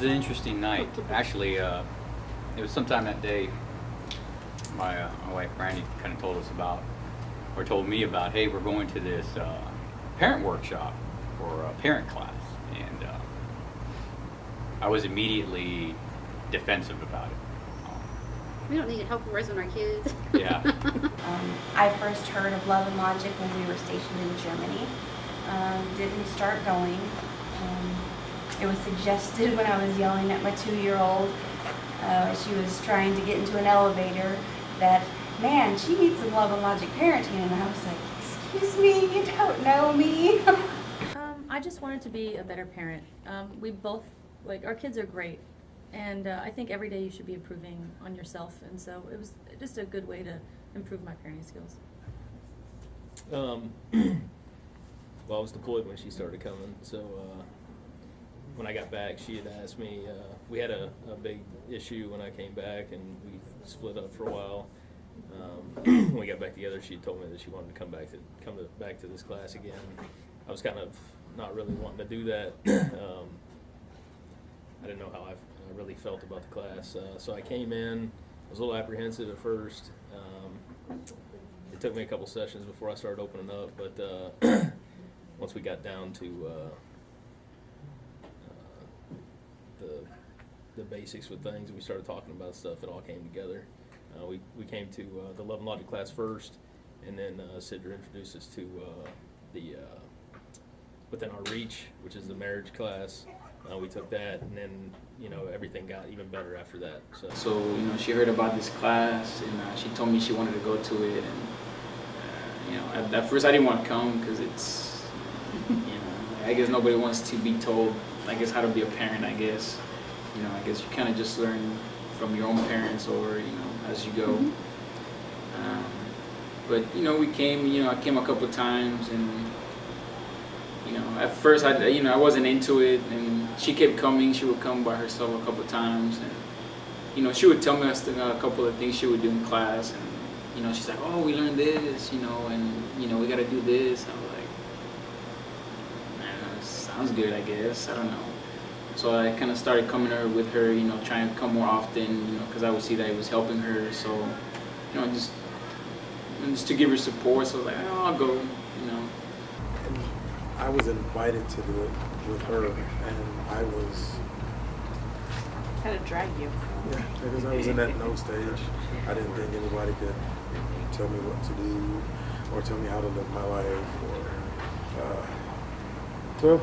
was an interesting night. Actually, it was sometime that day. My wife Brandy kind of told us about, or told me about, hey, we're going to this parent workshop or a parent class, and I was immediately defensive about it. We don't need help raising our kids. Yeah. I first heard of Love and Logic when we were stationed in Germany. Didn't start going. It was suggested when I was yelling at my 2-year-old. She was trying to get into an elevator that, man, she needs some Love and Logic parenting. And I was like, excuse me, you don't know me. I just wanted to be a better parent. We both, our kids are great. And I think every day you should be improving on yourself. And so it was just a good way to improve my parenting skills. Well, I was deployed when she started coming, so when I got back, she had asked me, we had a big issue when I came back, and we split up for a while. When we got back together, she told me that she wanted to come back to this class again. I was kind of not really wanting to do that. I didn't know how I really felt about the class, so I came in. I was a little apprehensive at first. It took me a couple sessions before I started opening up, but once we got down to the basics with things, and we started talking about stuff, it all came together. We came to the Love and Logic class first, and then Sidra introduced us to the Within Our Reach, which is the marriage class. We took that, and then everything got even better after that. So she heard about this class, and she told me she wanted to go to it. And at first I didn't want to come because it's I guess nobody wants to be told how to be a parent. I guess you kind of just learn from your own parents or as you go. But we came. I came a couple of times, and at first I wasn't into it, and she kept coming. She would come by herself a couple of times, and she would tell me a couple of things she would do in class, and she's like, oh, we learned this, and we got to do this. I was like, man, that sounds good, I guess. I don't know. So I kind of started coming with her, trying to come more often, because I would see that it was helping her. So just to give her support. So I was like, oh, I'll go. I was invited to do it with her, and I was... How to drag you. Yeah, because I was in that no stage. I didn't think anybody could tell me what to do or tell me how to live my life. So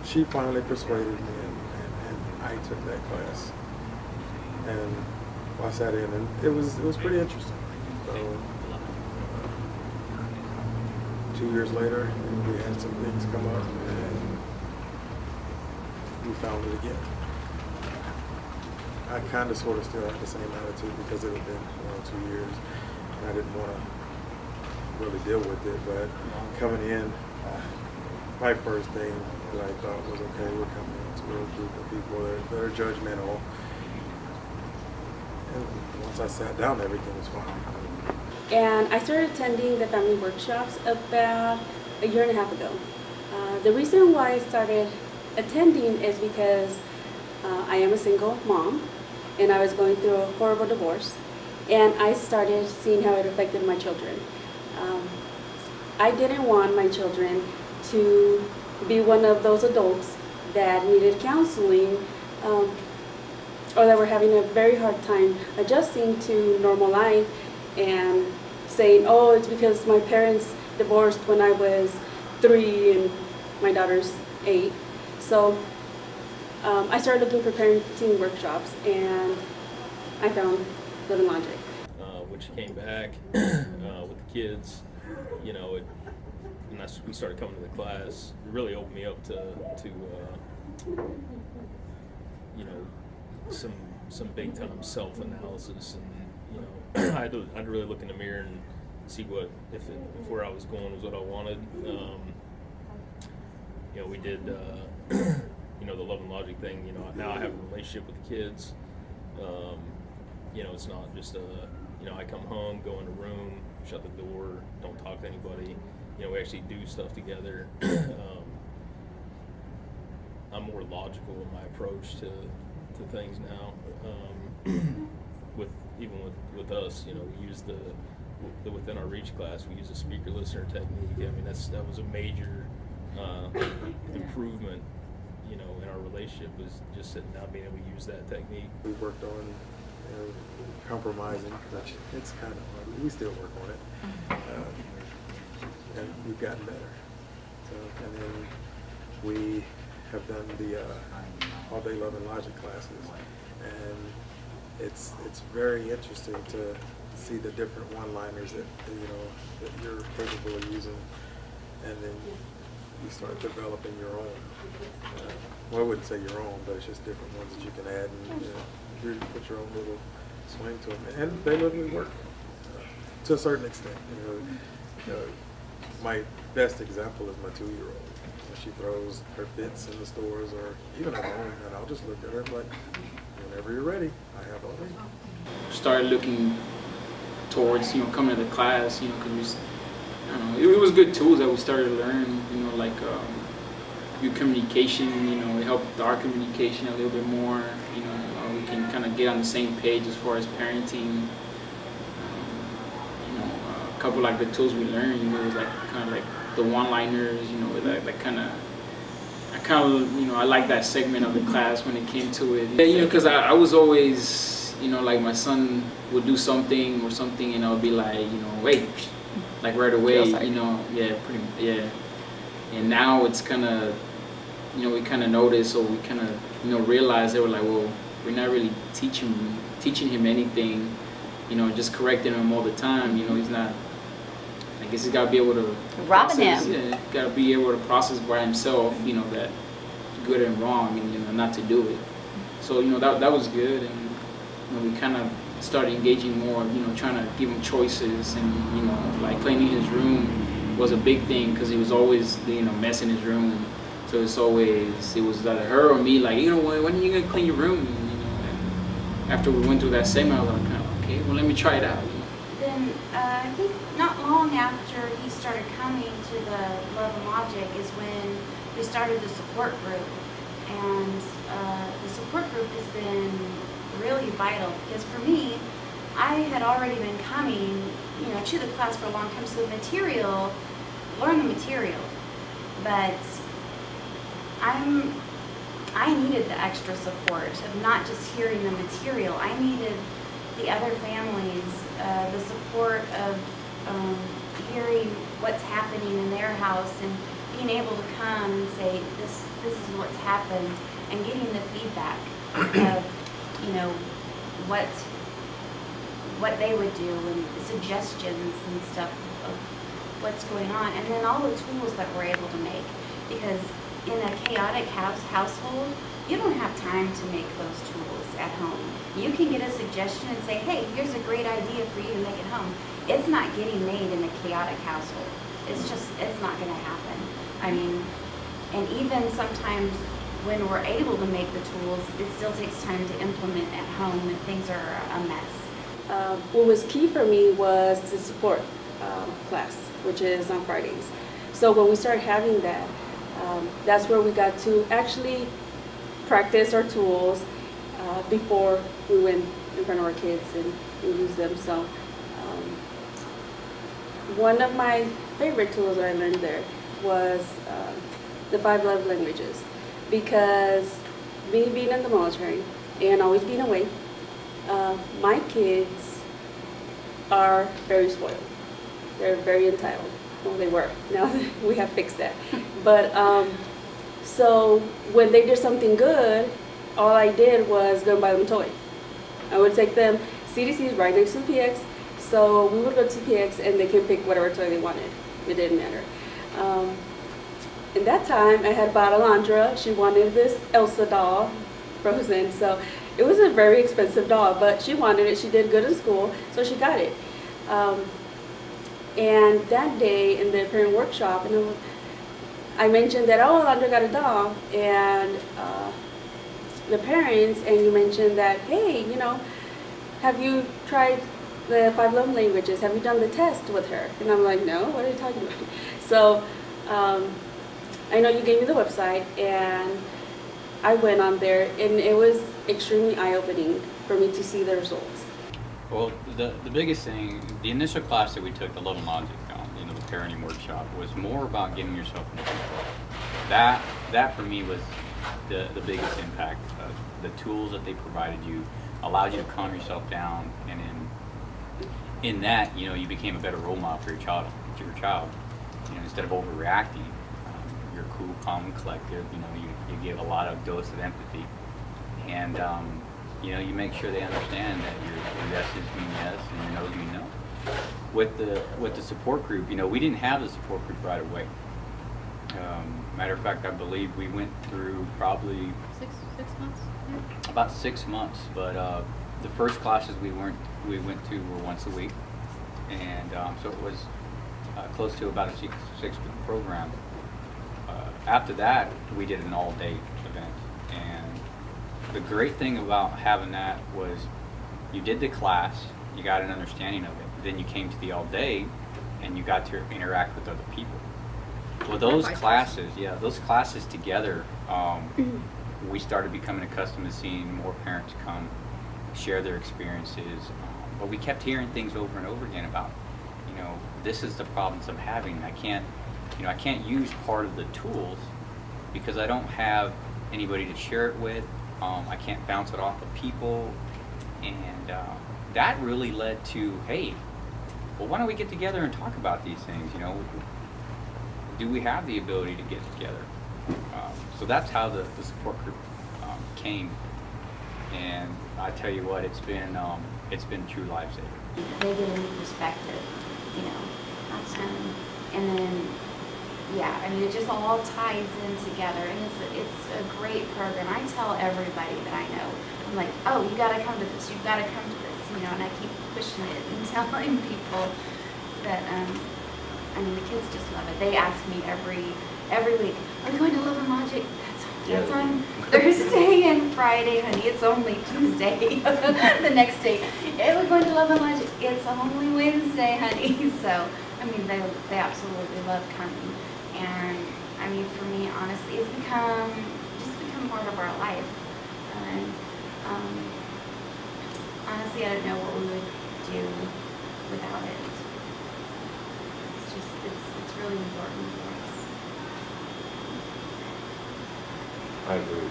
she finally persuaded me, and I took that class. And I sat in, and it was pretty interesting. So, 2 years later, we had some things come up, and we found it again. I kind of sort of still have the same attitude because it had been 2 years, and I didn't want to really deal with it. But coming in, my first thing that I thought was, okay, we're coming into a group of people that are judgmental. And once I sat down, everything was fine. And I started attending the family workshops about a year and a half ago. The reason why I started attending is because I am a single mom, and I was going through a horrible divorce, and I started seeing how it affected my children. I didn't want my children to be one of those adults that needed counseling or that were having a very hard time adjusting to normal life and saying, oh, it's because my parents divorced when I was 3 and my daughter's 8. So I started looking for parenting workshops, and I found Love and Logic. When she came back with the kids, and we started coming to the class, it really opened me up to some big time self-analysis, and I had to really look in the mirror and see if where I was going was what I wanted. We did the Love and Logic thing. Now I have a relationship with the kids. It's not just I come home, go in a room, shut the door, don't talk to anybody. We actually do stuff together. I'm more logical in my approach to things now. With us, you know, we use the within our reach class, we use a speaker listener technique. I mean, that was a major improvement, you know, in our relationship, was just sitting down, being able to use that technique. We worked on, you know, compromising, which it's kind of hard. We still work on it, and we've gotten better. So, and then we have done the all day love and logic classes, and it's very interesting to see the different one-liners that that you're capable of using, and then you start developing your own. Well, I wouldn't say your own, but it's just different ones that you can add and really put your own little swing to them, and they literally work to a certain extent. My best example is my 2-year-old. She throws her fits in the stores or even at home, and I'll just look at her and like, whenever you're ready, I have all day. Started looking towards, coming to the class, because I don't know, it was good tools that we started to learn, like good communication, it helped our communication a little bit more, we can kind of get on the same page as far as parenting. A couple like the tools we learned, it was like kind of like the one-liners, I like that segment of the class when it came to it. Yeah, because I was always, like my son would do something or something, and I would be like, wait, like right away, yeah. And now it's kind of, we kind of notice, or we kind of, realize they were like, well, we're not really teaching him anything, just correcting him all the time. He's not. I guess he's got to be able to process. Yeah, got to be able to process by himself, that good and wrong, and not to do it. So that was good, and we kind of started engaging more, trying to give him choices, and like cleaning his room was a big thing because he was always messing his room. So it was either her or me, like, when are you gonna clean your room? And after we went through that segment, I was like, okay, well, let me try it out. Then I think not long after he started coming to the Love and Logic is when we started the support group. And the support group has been really vital because for me, I had already been coming, to the class for a long time, so learn the material. But I needed the extra support of not just hearing the material. I needed the other families, the support of hearing what's happening in their house and being able to come and say, this is what's happened, and getting the feedback of, what they would do and suggestions and stuff of what's going on, and then all the tools that we're able to make. Because in a chaotic household, you don't have time to make those tools at home. You can get a suggestion and say, hey, here's a great idea for you to make at home. It's not getting made in a chaotic household. It's not going to happen. I mean, and even sometimes when we're able to make the tools, it still takes time to implement at home and things are a mess. What was key for me was the support class, which is on Fridays. So when we started having that, that's where we got to actually practice our tools before we went in front of our kids and use them. So one of my favorite tools that I learned there was the 5 love languages, because me being in the military and always being away, my kids are very spoiled. They're very entitled. Well, they were. Now we have fixed that. But so when they did something good, all I did was go and buy them a toy. I would take them. CDC is right next to PX, so we would go to PX and they could pick whatever toy they wanted. It didn't matter. In that time, I had bought Alondra. She wanted this Elsa doll, Frozen. So it was a very expensive doll, but she wanted it. She did good in school, so she got it. And that day in the parent workshop, and I mentioned that, oh, Alondra got a doll, and the parents, and you mentioned that, hey, have you tried the 5 love languages? Have you done the test with her? And I'm like, no, what are you talking about? So I know you gave me the website, and I went on there, and it was extremely eye-opening for me to see the results. Well, the biggest thing, the initial class that we took, the Love and Logic, the parenting workshop, was more about getting yourself in control. That for me was the biggest impact. The tools that they provided you allowed you to calm yourself down, and in that, you became a better role model for your child. Instead of overreacting, you're cool, calm, and collective. You give a lot of dose of empathy, and you make sure they understand that your yeses mean yes and your no's mean no. With the support group, we didn't have the support group right away. Matter of fact, I believe we went through probably Six months? Yeah. about 6 months, but the first classes we went to were once a week, and so it was close to about a six-week program. After that, we did an all-day event, and the great thing about having that was you did the class, you got an understanding of it, then you came to the all-day, and you got to interact with other people. Well, those classes together, we started becoming accustomed to seeing more parents come share their experiences, but we kept hearing things over and over again about, this is the problems I'm having. I can't use part of the tools because I don't have anybody to share it with. I can't bounce it off of people, and that really led to, hey, well, why don't we get together and talk about these things? Do we have the ability to get together? So that's how the support group came, and I tell you what, it's been a true lifesaver. They give me perspective, and then, it just all ties in together, and it's a great program. I tell everybody that I know, I'm like, oh, you gotta come to this, you've gotta come to this, and I keep pushing it and telling people that, the kids just love it. They ask me every week, are we going to Love and Logic? That's on Thursday and Friday, honey. It's only Tuesday. The next day, yeah, we're going to Love and Logic. It's only Wednesday, honey. So, they absolutely love coming. And, for me, honestly, it's become part of our life. And, honestly, I don't know what we would do without it. It's really important for us. I agree.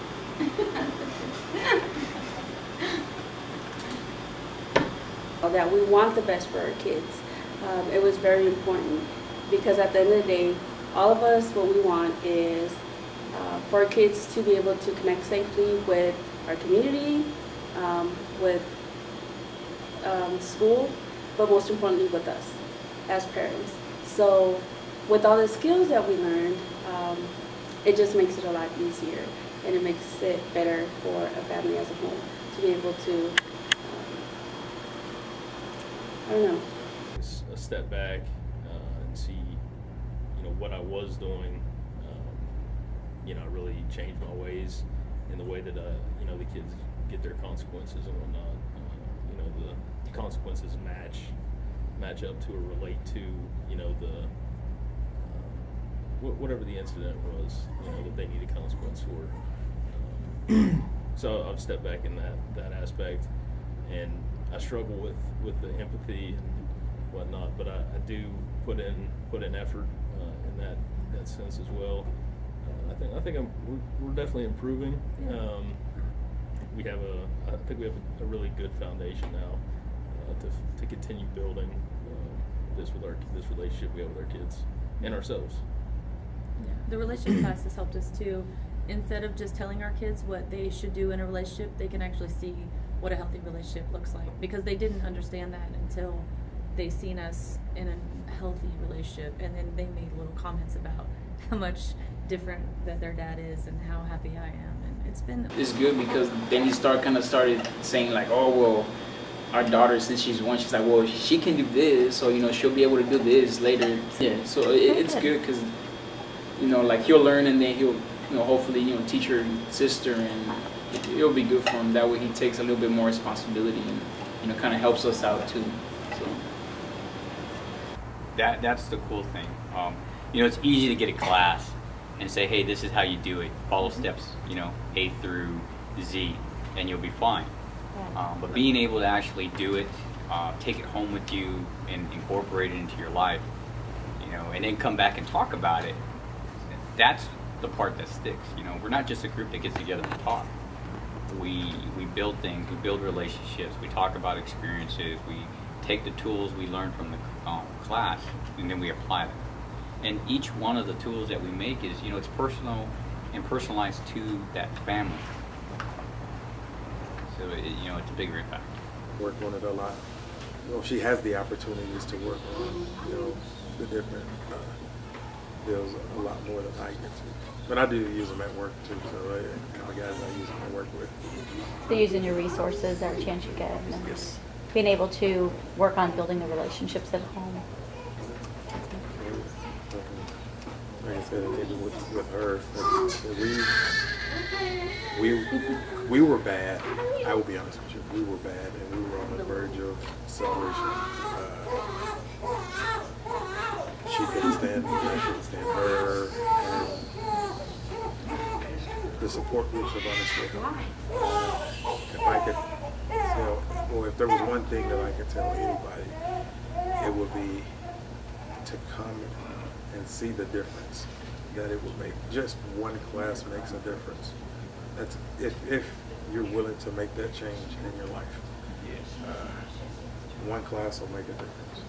That we want the best for our kids. It was very important because at the end of the day, all of us, what we want is for our kids to be able to connect safely with our community, with school, but most importantly with us as parents. So with all the skills that we learned, it just makes it a lot easier, and it makes it better for a family as a whole to be able to, A step back and see, what I was doing. I really changed my ways in the way that, the kids get their consequences and whatnot. The consequences match up to or relate to, whatever the incident was, that they need a consequence for. So I've stepped back in that aspect, and I struggle with the empathy and whatnot, but I do put in effort in that sense as well. I think we're definitely improving. Yeah. I think we have a really good foundation now to continue building this relationship we have with our kids and ourselves. Yeah. The relationship class has helped us too. Instead of just telling our kids what they should do in a relationship, they can actually see what a healthy relationship looks like, because they didn't understand that until they seen us in a healthy relationship, and then they made little comments about how much different that their dad is and how happy I am, and it's good because then you started saying like, oh well, our daughter, since she's 1, she's like, well, she can do this, so she'll be able to do this later. Yeah, so it's good because like he'll learn, and then he'll hopefully teach her sister, and it'll be good for him. That way he takes a little bit more responsibility and kind of helps us out too. So That's the cool thing. It's easy to get a class and say, hey, this is how you do it. Follow steps, you know, A through Z, and you'll be fine. But being able to actually do it, take it home with you, and incorporate it into your life, you know, and then come back and talk about it. That's the part that sticks. You know, we're not just a group that gets together and talk. We build things, we build relationships, we talk about experiences, we take the tools we learn from the class, and then we apply them. And each one of the tools that we make is, you know, it's personal and personalized to that family. So, you know, it's a big impact. Work on it a lot. You know, she has the opportunities to work on, you know, the different deals a lot more than I get to. But I do use them at work too, so the guys I use them at work with. So using your resources every chance you get, and Yes. being able to work on building the relationships at home. Like I said, even with her, we were bad. I will be honest with you. We were bad, and we were on the verge of separation. She couldn't stand me. I couldn't stand her. And the support groups have understood. If I could tell, or if there was one thing that I could tell anybody, it would be to come and see the difference that it would make. Just one class makes a difference. That's if you're willing to make that change in your life. One class will make a difference.